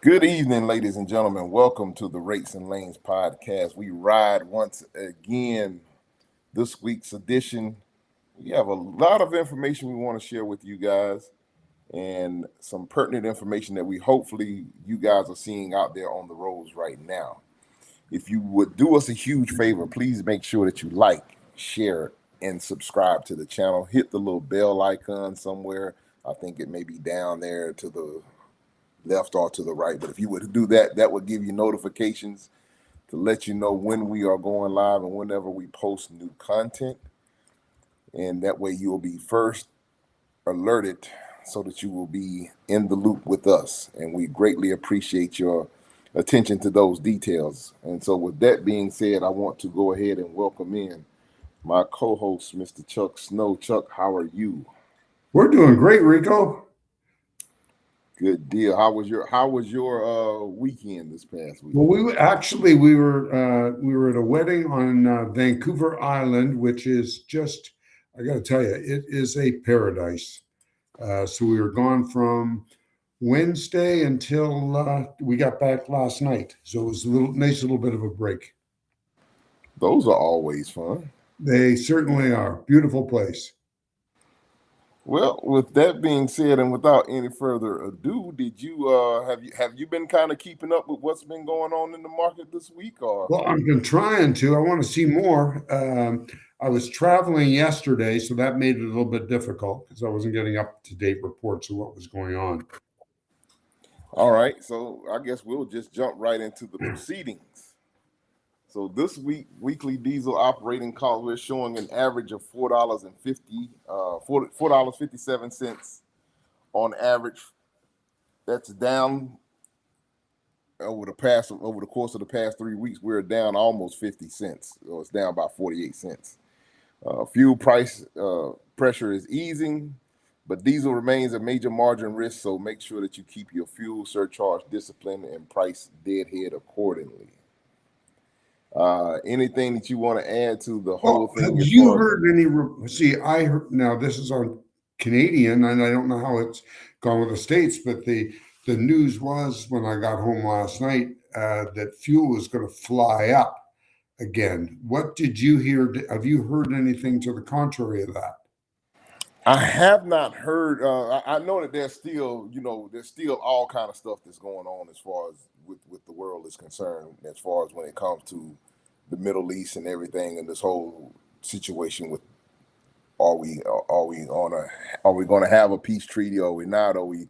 Good evening, ladies and gentlemen. Welcome to the Rates and Lanes podcast. We ride once again this week's edition. We have a lot of information we want to share with you guys and some pertinent information that we hopefully you guys are seeing out there on the roads right now. If you would do us a huge favor, please make sure that you like, share, and subscribe to the channel. Hit the little bell icon somewhere. I think it may be down there to the left or to the right. But if you were to do that, that would give you notifications to let you know when we are going live and whenever we post new content. And that way you will be first alerted so that you will be in the loop with us. And we greatly appreciate your attention to those details. And so with that being said, I want to go ahead and welcome in my co-host, Mr. Chuck Snow. Chuck, how are you? We're doing great, Rico. Good deal. How was your weekend this past Well, weekend? we were at a wedding on Vancouver Island, which is just, I got to tell you, it is a paradise. So we were gone from Wednesday until we got back last night. So it was a nice little bit of a break. Those are always fun. They certainly are. Beautiful place. Well, with that being said, and without any further ado, did you have you been kind of keeping up with what's been going on in the market this week, or? Well, I've been trying to. I want to see more. I was traveling yesterday, so that made it a little bit difficult because I wasn't getting up to date reports of what was going on. All right, so I guess we'll just jump right into the proceedings. So this week, weekly diesel operating cost, we're showing an average of $4.57 on average. That's down over the course of the past 3 weeks. We're down almost 50 cents. So it's down by 48 cents. Fuel price pressure is easing, but diesel remains a major margin risk. So make sure that you keep your fuel surcharge discipline and price deadhead accordingly. Anything that you want to add to the whole Well, have thing as you far as? heard any? See, I heard now this is on Canadian, and I don't know how it's gone with the states, but the news was when I got home last night that fuel was going to fly up again. What did you hear? Have you heard anything to the contrary of that? I have not heard. I know that there's still all kind of stuff that's going on as far as with the world is concerned, as far as when it comes to the Middle East and everything, and this whole situation with are we going to have a peace treaty or are we not? Are we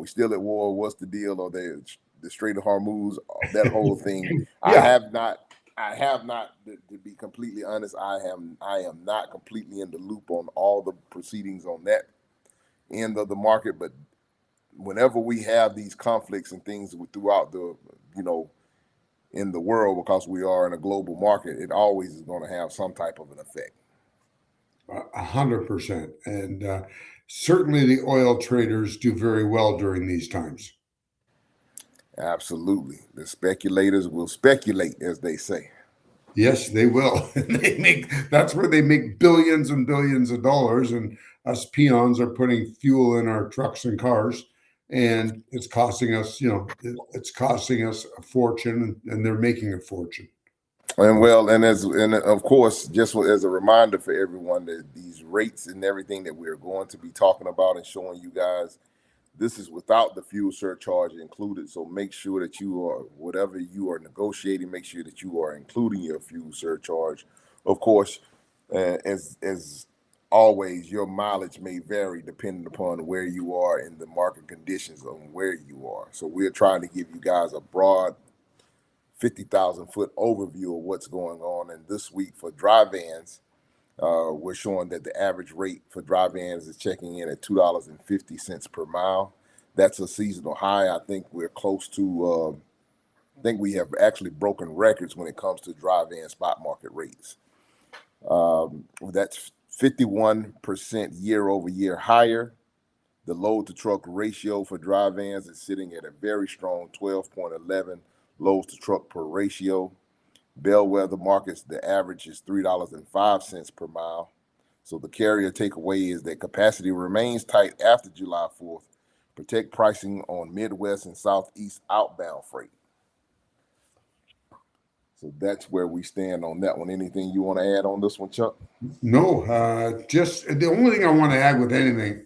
still at war? What's the deal? Or the Strait of Hormuz? That whole thing. I Yeah. have not. I have not. To be completely honest, I am not completely in the loop on all the proceedings on that end of the market. But whenever we have these conflicts and things throughout you know, in the world, because we are in a global market, it always is going to have some type of an effect. 100%. And certainly the oil traders do very well during these times. Absolutely. The speculators will speculate, as they say. Yes, they will. And that's where they make billions and billions of dollars. And us peons are putting fuel in our trucks and cars. And it's costing us, it's costing us a fortune, and they're making a fortune. And well, and of course, just as a reminder for everyone that these rates and everything that we're going to be talking about and showing you guys, this is without the fuel surcharge included. So make sure that you are, whatever you are negotiating, make sure that you are including your fuel surcharge. Of course, as always, your mileage may vary depending upon where you are in the market conditions on where you are. So we're trying to give you guys a broad 50,000 foot overview of what's going on. And this week for dry vans, we're showing that the average rate for dry vans is checking in at $2.50 per mile. That's a seasonal high. I think we're close to. I think we have actually broken records when it comes to dry van spot market rates. That's 51% year over year higher. The load to truck ratio for dry vans is sitting at a very strong 12.11 loads to truck per ratio. Bellwether markets, the average is $3.05 per mile. So the carrier takeaway is that capacity remains tight after July 4th, protect pricing on Midwest and Southeast outbound freight. So that's where we stand on that one. Anything you want to add on this one, Chuck? No, just the only thing I want to add with anything,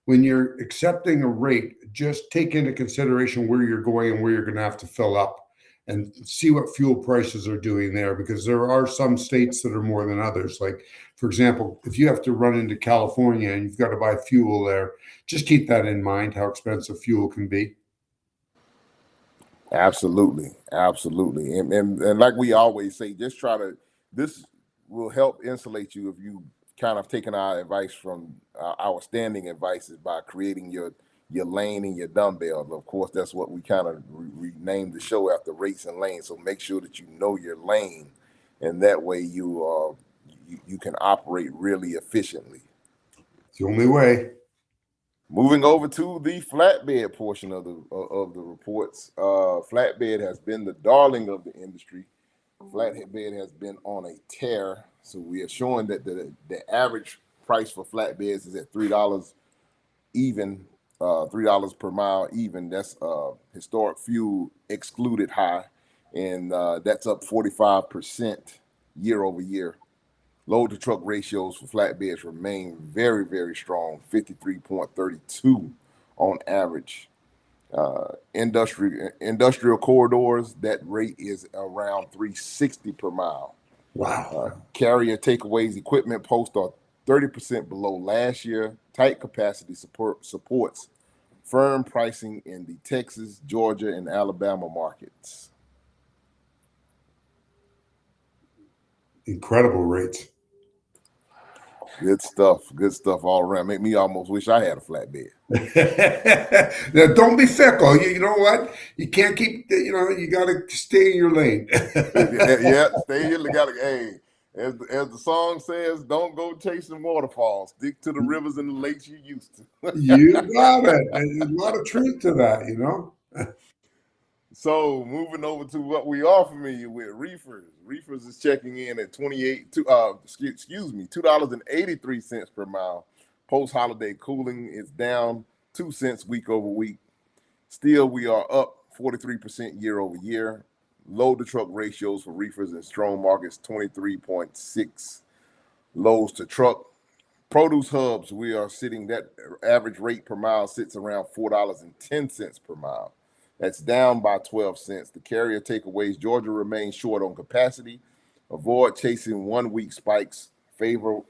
when you're accepting a rate, just take into consideration where you're going and where you're going to have to fill up and see what fuel prices are doing there because there are some states that are more than others. Like, for example, if you have to run into California and you've got to buy fuel there, just keep that in mind how expensive fuel can be. Absolutely, absolutely, and like we always say, just try to. This will help insulate you if you kind of taking our advice from our standing advices by creating your lane and your dumbbells. Of course, that's what we kind of renamed the show after rates and lanes. So make sure that you know your lane, and that way you can operate really efficiently. It's the only way. Moving over to the flatbed portion of the reports, flatbed has been the darling of the industry. Flatbed has been on a tear, so we are showing that the average price for flatbeds is at $3 even, $3 per mile even. That's historic fuel excluded high, and that's up 45% year over year. Load to truck ratios for flatbeds remain very, very strong, 53.32 on average. Industrial corridors, that rate is around 360 per mile. Wow. Carrier takeaways equipment posts are 30% below last year. Tight capacity supports firm pricing in the Texas, Georgia, and Alabama markets. Incredible rates. Good stuff all around. Make me almost wish I had a flatbed. Now, don't be fickle. You know what? You can't keep. You got to stay in your lane. Yeah, stay here. Gotta, hey, as the song says, don't go chasing waterfalls. Stick to the rivers and the lakes you used to. You got it. There's a lot of truth to that. So moving over to what we are familiar with, reefers. Reefers is checking in at $2.83 per mile. Post holiday cooling is down 2 cents week over week. Still, we are up 43% year over year. Load to truck ratios for reefers in strong markets 23.6 loads to truck. Produce hubs, we are sitting that average rate per mile sits around $4.10 per mile. That's down by 12 cents. The carrier takeaways, Georgia remains short on capacity. Avoid chasing 1 week spikes. Favor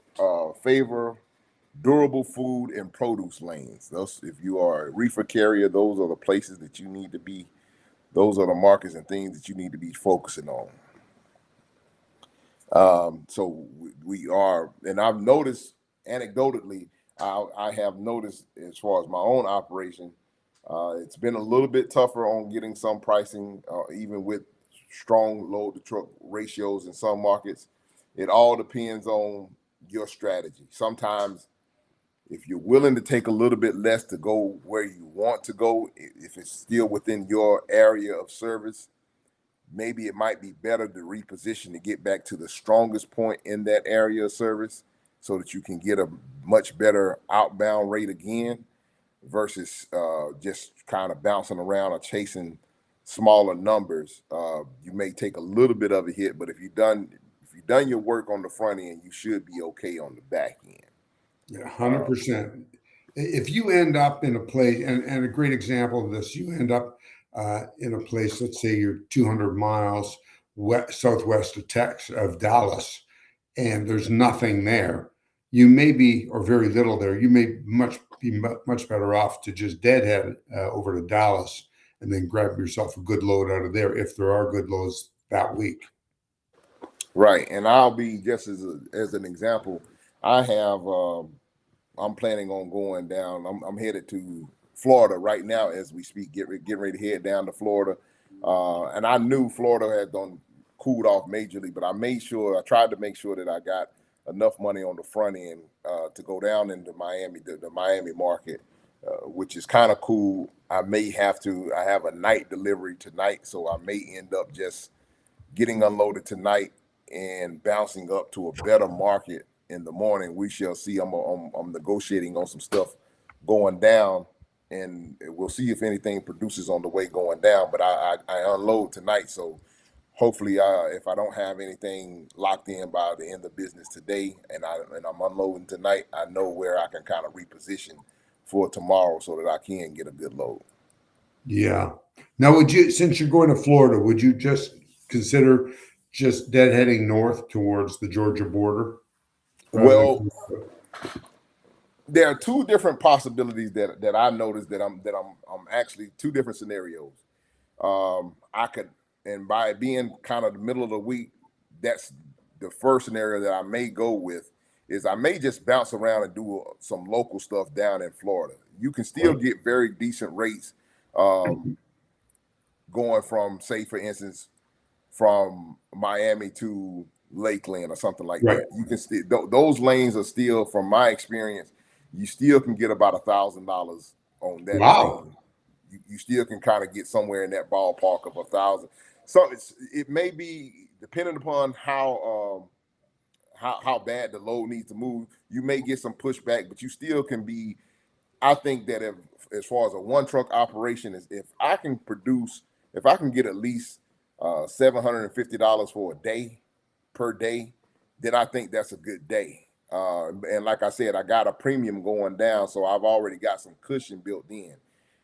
durable food and produce lanes. Those, if you are a reefer carrier, those are the places that you need to be. Those are the markets and things that you need to be focusing on. So we are, and I've noticed anecdotally, I have noticed as far as my own operation, it's been a little bit tougher on getting some pricing, even with strong load to truck ratios in some markets. It all depends on your strategy. Sometimes, if you're willing to take a little bit less to go where you want to go, if it's still within your area of service, maybe it might be better to reposition to get back to the strongest point in that area of service so that you can get a much better outbound rate again versus just kind of bouncing around or chasing smaller numbers. You may take a little bit of a hit, but if you've done your work on the front end, you should be okay on the back end. Yeah, 100%. If you end up in a place, and a great example of this, you end up in a place, let's say you're 200 miles southwest of Dallas, and there's nothing there. You may be, or very little there. You may be much better off to just deadhead over to Dallas and then grab yourself a good load out of there if there are good loads that week. Right, and I'll be just as an example. I have I'm planning on going down. I'm headed to Florida right now as we speak. Getting ready to head down to Florida, and I knew Florida had done cooled off majorly, but I tried to make sure that I got enough money on the front end to go down into Miami, the Miami market, which is kind of cool. I have a night delivery tonight, so I may end up just getting unloaded tonight and bouncing up to a better market in the morning. We shall see. I'm negotiating on some stuff going down and we'll see if anything produces on the way going down. But I unload tonight, so hopefully, if I don't have anything locked in by the end of business today, and I'm unloading tonight, I know where I can kind of reposition for tomorrow so that I can get a good load. Yeah. Now, would you, since you're going to Florida, would you just consider just deadheading north towards the Georgia border rather than? Well, there are two different possibilities that I noticed I'm actually two different scenarios. I could, and by it being kind of the middle of the week, that's the first scenario that I may go with is I may just bounce around and do some local stuff down in Florida. You can still Right. get very decent rates going from, say, for instance, from Miami to Lakeland or something like Right. that. You can still those lanes are still, from my experience, you still can get about $1,000 on that Wow. lane. You still can kind of get somewhere in that ballpark of 1,000. So it may be depending upon how bad the load needs to move. You may get some pushback, but you still can be. I think that if, as far as a one truck operation, is if I can produce, if I can get at least $750 for a day per day, then I think that's a good day. And like I said, I got a premium going down, so I've already got some cushion built in.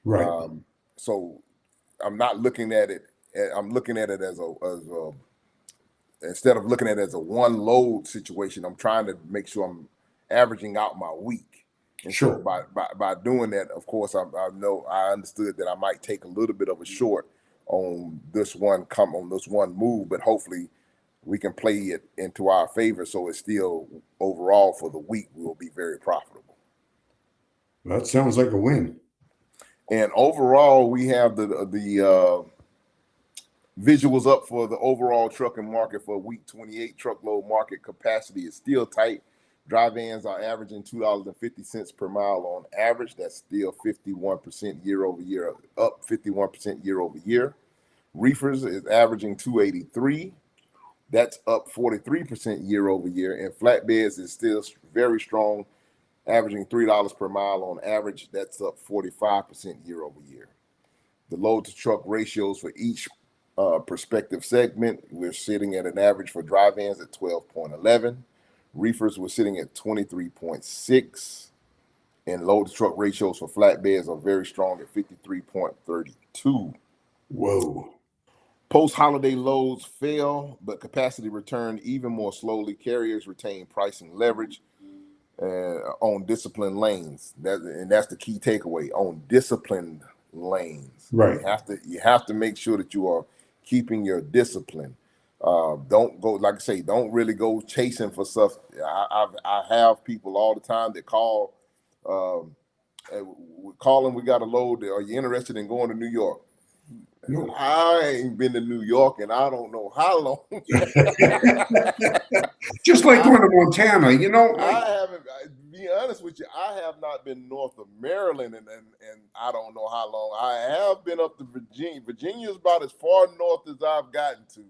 Right. So I'm not looking at it. I'm looking at it as a instead of looking at it as a one load situation. I'm trying to make sure I'm averaging out my week. And so Sure. by doing that, of course, I know I understood that I might take a little bit of a short on this one move, but hopefully we can play it into our favor, so it's still overall for the week will be very profitable. That sounds like a win. And overall, we have the visuals up for the overall trucking market for week 28. Truckload market capacity is still tight. Dry vans are averaging $2.50 per mile on average. That's still 51% year over year, up 51% year over year. Reefers is averaging 283. That's up 43% year over year. And flatbeds is still very strong, averaging $3 per mile on average. That's up 45% year over year. The load to truck ratios for each prospective segment, we're sitting at an average for dry vans at 12.11. Reefers were sitting at 23.6. And load to truck ratios for flatbeds are very strong at 53.32. Whoa. Post-holiday loads fell, but capacity returned even more slowly. Carriers retain pricing leverage on disciplined lanes. That's the key takeaway. On disciplined lanes, Right. you have to make sure that you are keeping your discipline. Don't go, like I say, don't really go chasing for stuff. I have people all the time that call. We're calling. We got a load. Are you interested in going to New York? No. I ain't been to New York and I don't know how long. Just like I, going to Montana, like. I haven't. Be honest with you, I have not been north of Maryland, and I don't know how long. I have been up to Virginia. Virginia is about as far north as I've gotten to,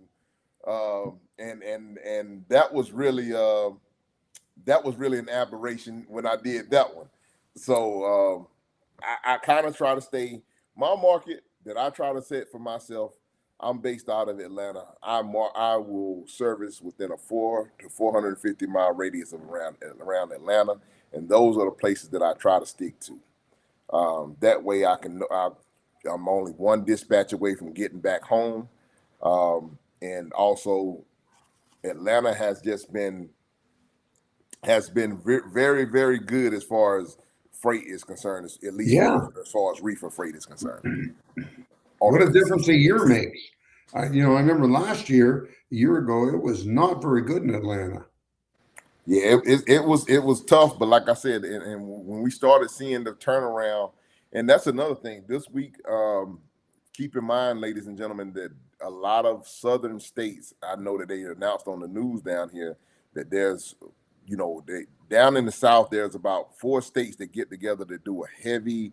and that was really an aberration when I did that one. So I kind of try to stay my market that I try to set for myself. I'm based out of Atlanta. I will service within a 4 to 450 mile radius of around Atlanta, and those are the places that I try to stick to. That way, I'm only one dispatch away from getting back home, and also Atlanta has been very, very good as far as freight is concerned, at least Yeah. as far as reefer freight is concerned. On What a a difference a consistent year basis. makes. I remember last year, a year ago, it was not very good in Atlanta. Yeah, it was tough, but like I said, and when we started seeing the turnaround, and that's another thing this week. Keep in mind, ladies and gentlemen, that a lot of southern states, I know that they announced on the news down here that there's, down in the South, there's about 4 states that get together to do a heavy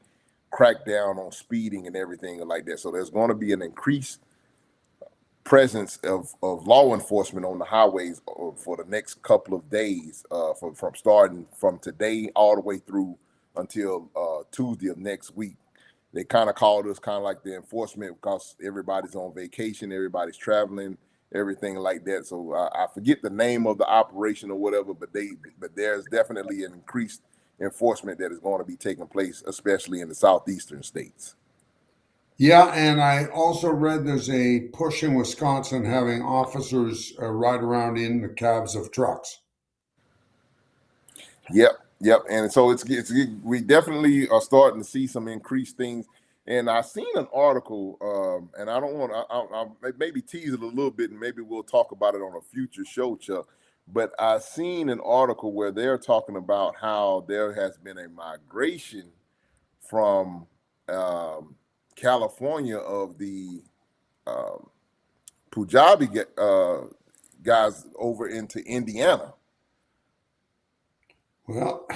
crackdown on speeding and everything like that. So there's going to be an increased presence of law enforcement on the highways for the next couple of days, from starting from today all the way through until Tuesday of next week. they kind of called us kind of like the enforcement because everybody's on vacation, everybody's traveling, everything like that. So I forget the name of the operation or whatever, but there's definitely an increased enforcement that is going to be taking place, especially in the southeastern states. Yeah, and I also read there's a push in Wisconsin having officers ride around in the cabs of trucks. Yep. And so we definitely are starting to see some increased things. And I seen an article, and I don't want to I'll maybe tease it a little bit, and maybe we'll talk about it on a future show, Chuck. But I seen an article where they're talking about how there has been a migration from California of the um, Punjabi guys over into Indiana. Well,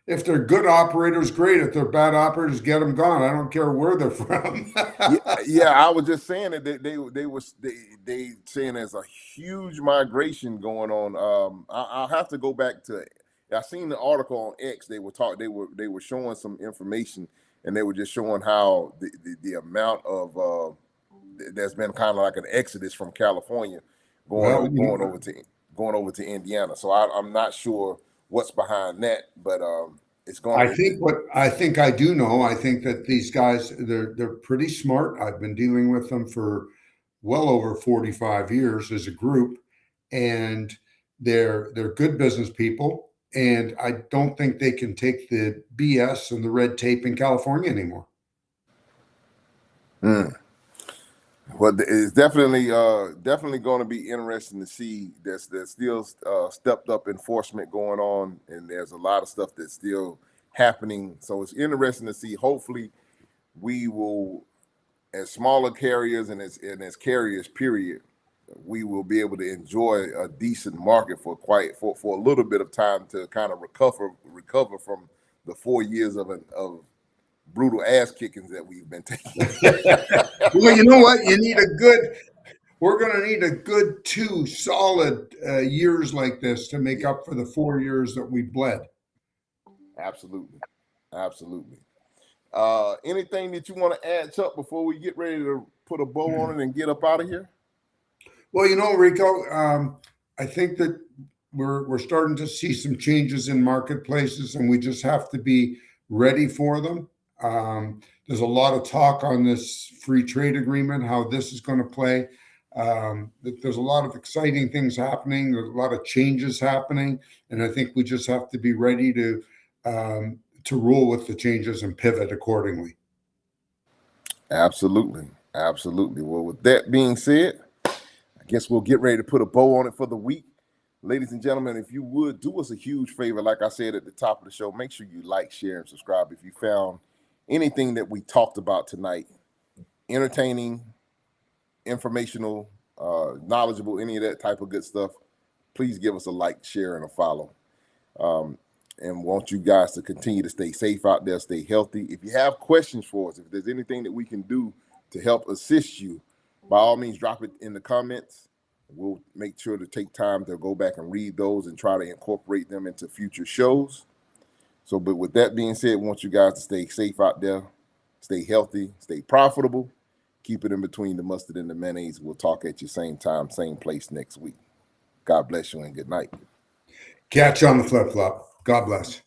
if they're good operators, great. If they're bad operators, get them gone. I don't care where they're from. Yeah. I was just saying that they saying there's a huge migration going on. I'll have to go back to. I seen the article on X. They were showing some information, and they were just showing how the amount of there's been kind of like an exodus from California Well, going over to Indiana. So I'm not sure what's behind that, but it's going I to. think what I think I do know, I think that these guys they're pretty smart. I've been dealing with them for well over 45 years as a group, and they're good business people. And I don't think they can take the BS and the red tape in California anymore. Mm. Well, it's definitely going to be interesting to see. There's still stepped up enforcement going on, and there's a lot of stuff that's still happening. So it's interesting to see. Hopefully, we will, as smaller carriers and as carriers, period, we will be able to enjoy a decent market for a little bit of time to kind of recover from the 4 years of brutal ass kickings that we've been taking. Well, you know what? We're going to need a good 2 solid years like this to make up for the 4 years that we bled. Absolutely. Anything that you want to add, Chuck, before we get ready to put a bow on it and get up out of here? Well, Rico, I think that we're starting to see some changes in marketplaces, and we just have to be ready for them. There's a lot of talk on this free trade agreement, how this is going to play. There's a lot of exciting things happening. There's a lot of changes happening, and I think we just have to be ready to roll with the changes and pivot accordingly. Absolutely. Well, with that being said, I guess we'll get ready to put a bow on it for the week. Ladies and gentlemen, if you would do us a huge favor, like I said at the top of the show, make sure you like, share, and subscribe. If you found anything that we talked about tonight entertaining, informational, knowledgeable, any of that type of good stuff, please give us a like, share, and a follow. And want you guys to continue to stay safe out there, stay healthy. If you have questions for us, if there's anything that we can do to help assist you, by all means, drop it in the comments. We'll make sure to take time to go back and read those and try to incorporate them into future shows. So, but with that being said, we want you guys to stay safe out there, stay healthy, stay profitable, keep it in between the mustard and the mayonnaise. We'll talk at you same time, same place next week. God bless you and good night. Catch you on the flip flop. God bless.